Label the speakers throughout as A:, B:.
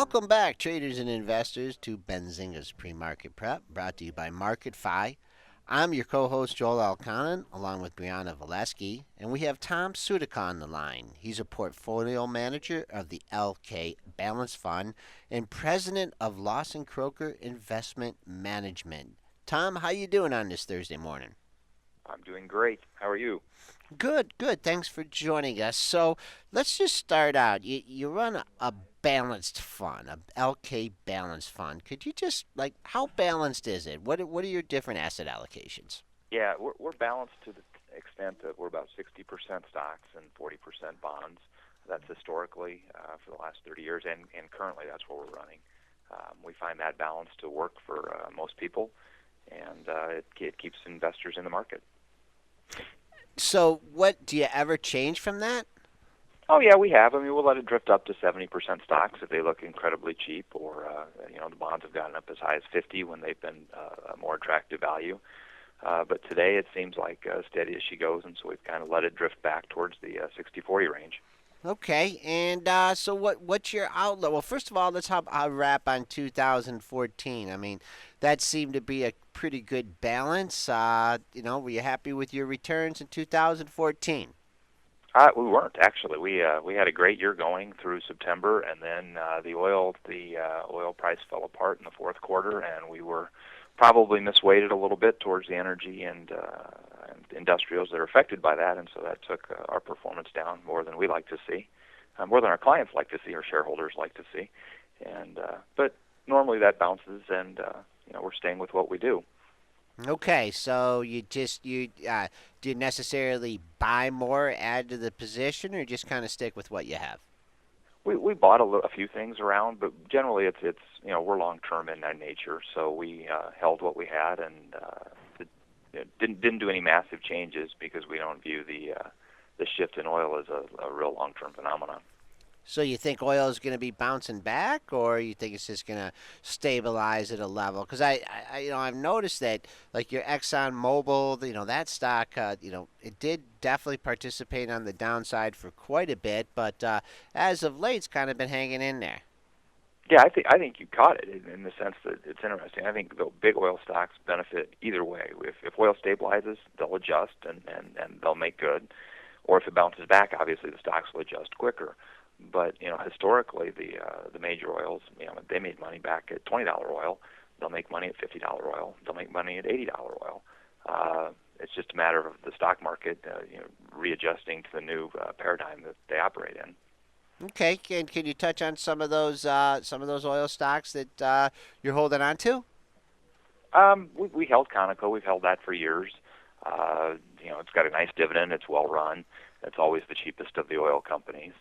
A: Welcome back, traders and investors, to Benzinga's Pre-Market Prep, brought to you by MarketFi. I'm your co-host, Joel Alconin, along with Brianna Valesky, and we have Tom Sudyka on the line. He's a portfolio manager of the LK Balance Fund and president of Lawson Kroeker Investment Management. Tom, how you doing on this Thursday morning?
B: I'm doing great. How are you?
A: Good, good. Thanks for joining us. So let's just start out. You run a balanced fund, a LK balanced fund. Could you just how balanced is it? What are your different asset allocations?
B: Yeah, we're balanced to the extent that we're about 60% stocks and 40% bonds. That's historically for the last 30 years, and currently that's what we're running. We find that balance to work for most people, and it keeps investors in the market.
A: So what do you ever change from that?
B: Oh yeah, we have. I mean, we'll let it drift up to 70% stocks if they look incredibly cheap, or the bonds have gotten up as high as 50 when they've been a more attractive value. But today it seems like steady as she goes, and so we've kind of let it drift back towards the 60-40 range.
A: Okay, and so what's your outlook? Well, first of all, let's have a wrap on 2014. I mean, that seemed to be a pretty good balance. Were you happy with your returns in 2014?
B: We weren't actually. We had a great year going through September, and then the oil price fell apart in the fourth quarter, and we were probably misweighted a little bit towards the energy and industrials that are affected by that, and so that took our performance down more than we like to see, more than our clients like to see, or shareholders like to see, and but normally that bounces, and we're staying with what we do.
A: Okay, so do you necessarily buy more, add to the position, or just kind of stick with what you have?
B: We bought a few things around, but generally it's we're long term in that nature, so we held what we had and didn't do any massive changes because we don't view the shift in oil as a real long term phenomenon.
A: So you think oil is going to be bouncing back, or you think it's just going to stabilize at a level? Because I've noticed that like your Exxon Mobil, that stock, it did definitely participate on the downside for quite a bit, but as of late, it's kind of been hanging in there.
B: Yeah, I think you caught it in the sense that it's interesting. I think the big oil stocks benefit either way. If oil stabilizes, they'll adjust and they'll make good, or if it bounces back, obviously the stocks will adjust quicker. But historically, the major oils, they made money back at $20 oil. They'll make money at $50 oil. They'll make money at $80 oil. It's just a matter of the stock market, readjusting to the new paradigm that they operate in.
A: Okay, can you touch on some of those oil stocks that you're holding on to?
B: We held Conoco. We've held that for years. It's got a nice dividend. It's well run. It's always the cheapest of the oil companies.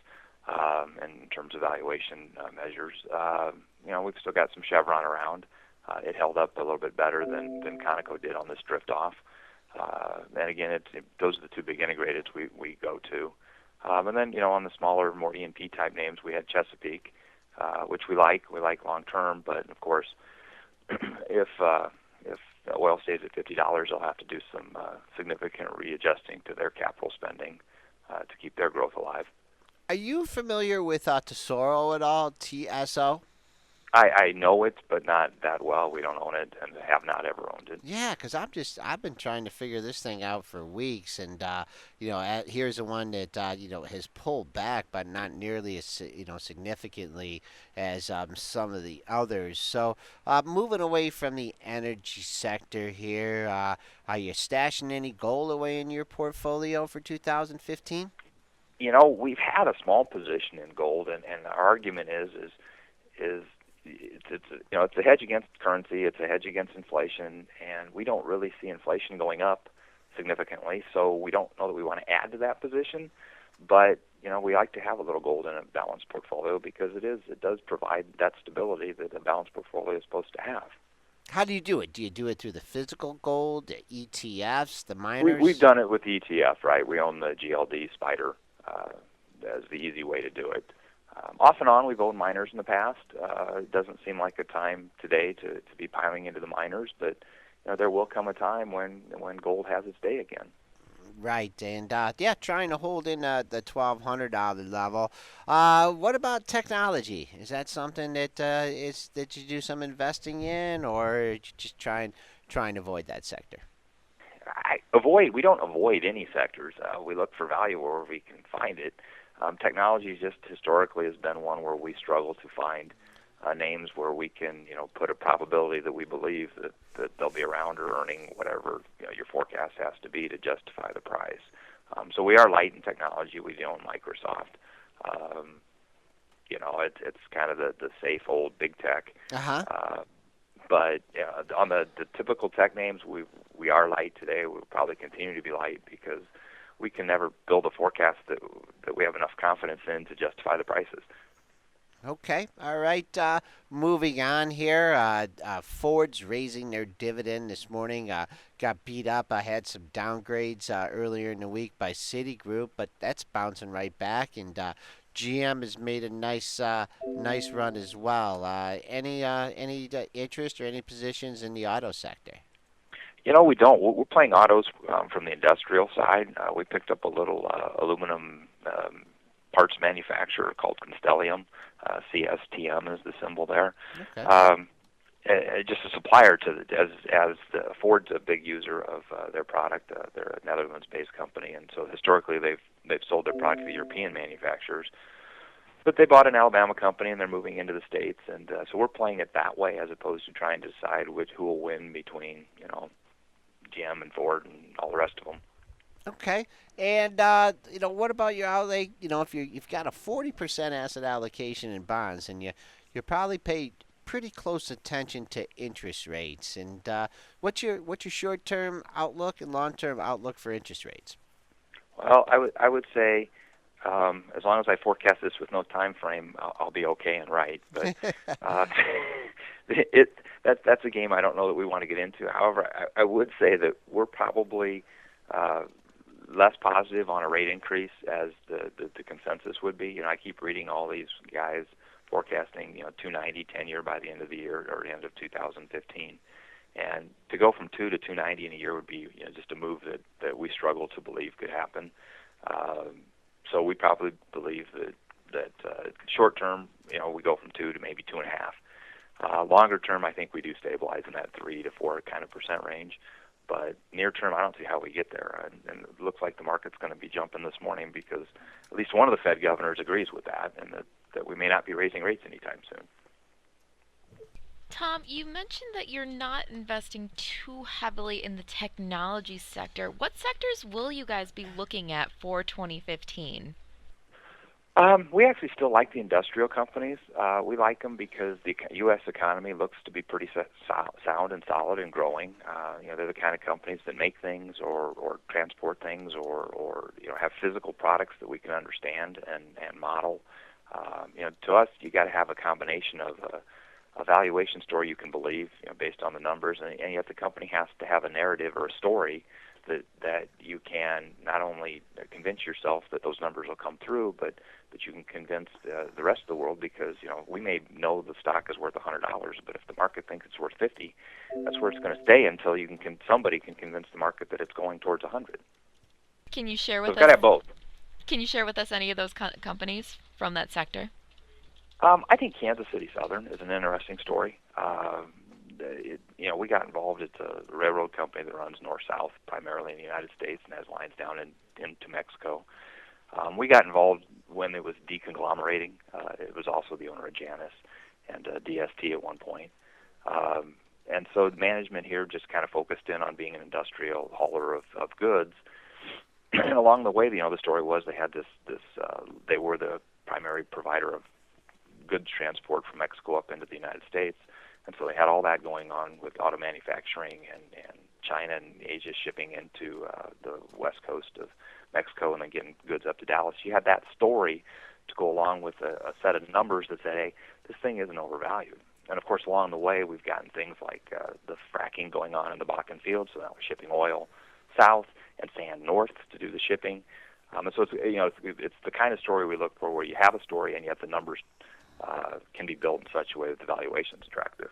B: And in terms of valuation measures, we've still got some Chevron around. It held up a little bit better than Conoco did on this drift off. And again, those are the two big integrateds we go to. And then, on the smaller, more E&P type names, we had Chesapeake, which we like. We like long term, but of course, if oil stays at $50, they'll have to do some significant readjusting to their capital spending to keep their growth alive.
A: Are you familiar with Tesoro at all? TSO?
B: I know it, but not that well. We don't own it, and have not ever owned it.
A: Yeah, because I've been trying to figure this thing out for weeks, and here's the one that has pulled back, but not nearly as significantly as some of the others. So moving away from the energy sector here, are you stashing any gold away in your portfolio for 2015?
B: We've had a small position in gold, and our argument is it's a hedge against currency, it's a hedge against inflation, and we don't really see inflation going up significantly, so we don't know that we want to add to that position. But we like to have a little gold in a balanced portfolio because it does provide that stability that a balanced portfolio is supposed to have.
A: How do you do it? Do you do it through the physical gold, the ETFs, the
B: We've
A: miners?
B: done it with the ETF, right? We own the GLD Spider as the easy way to do it. Off and on, we've owned miners in the past. It doesn't seem like a time today to be piling into the miners, but there will come a time when gold has its day again.
A: Right, and yeah, trying to hold in the $1,200 level. What about technology? Is that something that is that you do some investing in, or you just trying to avoid that sector?
B: We don't avoid any sectors. We look for value wherever we can find it. Technology just historically has been one where we struggle to find names where we can, put a probability that we believe that they'll be around or earning whatever your forecast has to be to justify the price. So we are light in technology. We own Microsoft. Um, it's kind of the safe old big tech.
A: Uh huh.
B: Uh, but on the typical tech names, we are light today. We'll probably continue to be light because we can never build a forecast that we have enough confidence in to justify the prices.
A: Okay. All right. Moving on here. Ford's raising their dividend this morning. Got beat up. I had some downgrades earlier in the week by Citigroup, but that's bouncing right back. And GM has made a nice run as well. Any interest or any positions in the auto sector?
B: We don't. We're playing autos from the industrial side. We picked up a little aluminum parts manufacturer called Constellium. CSTM is the symbol there.
A: Okay.
B: Um, just a supplier to as Ford's a big user of their product. They're a Netherlands-based company, and so historically they've sold their product to the European manufacturers. But they bought an Alabama company, and they're moving into the states, and so we're playing it that way as opposed to trying to decide who will win between GM and Ford and all the rest of them.
A: Okay. And what about your outlay? If you've got a 40% asset allocation in bonds, and you probably pay pretty close attention to interest rates. And what's your short term outlook and long term outlook for interest rates?
B: Well, I would say as long as I forecast this with no time frame, I'll be okay and right. But uh, that's a game I don't know that we want to get into. However, I would say that we're probably uh, less positive on a rate increase as the consensus would be. I keep reading all these guys forecasting 290 10-year by the end of the year or the end of 2015. And to go from 2 to 290 in a year would be just a move that we struggle to believe could happen. So we probably believe that short term, we go from 2 to maybe 2.5. Longer term, I think we do stabilize in that 3 to 4 kind of percent range. But near term, I don't see how we get there. And it looks like the market's going to be jumping this morning because at least one of the Fed governors agrees with that, and that we may not be raising rates anytime soon.
C: Tom, you mentioned that you're not investing too heavily in the technology sector. What sectors will you guys be looking at for 2015?
B: We actually still like the industrial companies. We like them because the U.S. economy looks to be pretty sound and solid and growing. They're the kind of companies that make things or transport things or have physical products that we can understand and model. To us, you got to have a combination of a valuation story you can believe, based on the numbers, and yet the company has to have a narrative or a story that you can not only convince yourself that those numbers will come through, but you can convince the rest of the world because we may know the stock is worth $100, but if the market thinks it's worth 50, that's where it's going to stay until somebody can convince the market that it's going towards 100.
C: Can you share
B: So
C: with
B: it's got to
C: us
B: have both.
C: Can you share with us any of those companies from that sector?
B: I think Kansas City Southern is an interesting story. We got involved. It's a railroad company that runs north-south, primarily in the United States, and has lines down into Mexico. We got involved when it was deconglomerating. It was also the owner of Janus and DST at one point. And so management here just kind of focused in on being an industrial hauler of goods. And along the way, the story was they had they were the primary provider of goods transport from Mexico up into the United States. And so they had all that going on with auto manufacturing and China and Asia shipping into the west coast of Mexico and then getting goods up to Dallas. You had that story to go along with a set of numbers that said, hey, this thing isn't overvalued. And of course, along the way, we've gotten things like the fracking going on in the Bakken field, so now we're shipping oil south and sand north to do the shipping. And so it's the kind of story we look for where you have a story and yet the numbers can be built in such a way that the valuation is attractive.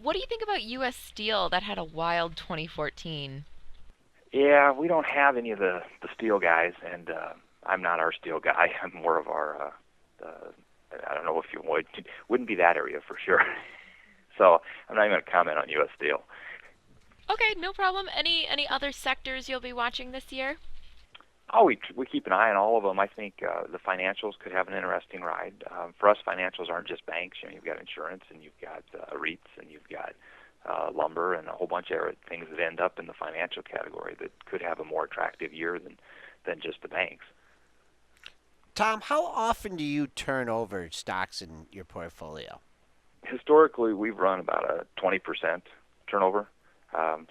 C: What do you think about U.S. Steel that had a wild 2014?
B: Yeah, we don't have any of the steel guys, and I'm not our steel guy. I'm more of our, I don't know if you wouldn't be that area for sure. So I'm not even going to comment on U.S. Steel.
C: Okay, no problem. Any other sectors you'll be watching this year?
B: Oh, we keep an eye on all of them. I think the financials could have an interesting ride. For us, financials aren't just banks. You know, you've got insurance, and you've got REITs, and you've got lumber, and a whole bunch of things that end up in the financial category that could have a more attractive year than just the banks.
A: Tom, how often do you turn over stocks in your portfolio?
B: Historically, we've run about a 20% turnover.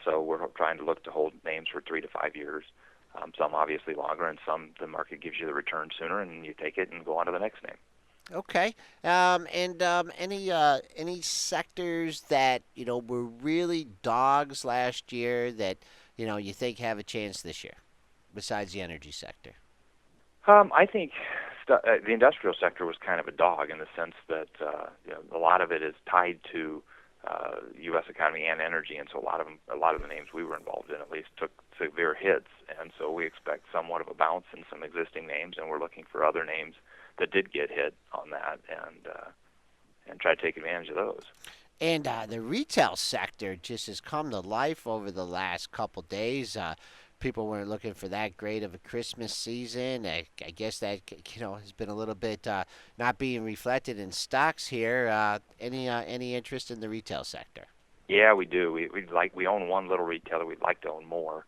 B: So we're trying to look to hold names for 3 to 5 years. Some obviously longer, and some the market gives you the return sooner, and you take it and go on to the next name.
A: Okay. Any sectors that were really dogs last year that you think have a chance this year, besides the energy sector?
B: I think the industrial sector was kind of a dog in the sense that a lot of it is tied to U.S. economy and energy, and so a lot of the names we were involved in at least took severe hits, and so we expect somewhat of a bounce in some existing names, and we're looking for other names that did get hit on that, and try to take advantage of those.
A: And the retail sector just has come to life over the last couple days. People weren't looking for that great of a Christmas season. I guess that has been a little bit not being reflected in stocks here. Any interest in the retail sector?
B: Yeah, we do. We own one little retailer. We'd like to own more.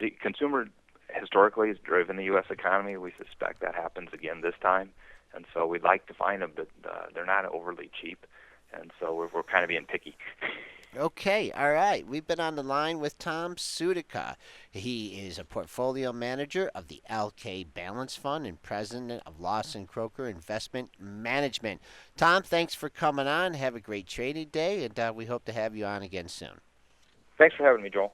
B: The consumer historically has driven the U.S. economy. We suspect that happens again this time, and so we'd like to find them, but they're not overly cheap, and so we're kind of being picky.
A: Okay, all right. We've been on the line with Tom Sudyka. He is a portfolio manager of the LK Balance Fund and president of Lawson Kroeker Investment Management. Tom, thanks for coming on. Have a great trading day, and we hope to have you on again soon.
B: Thanks for having me, Joel.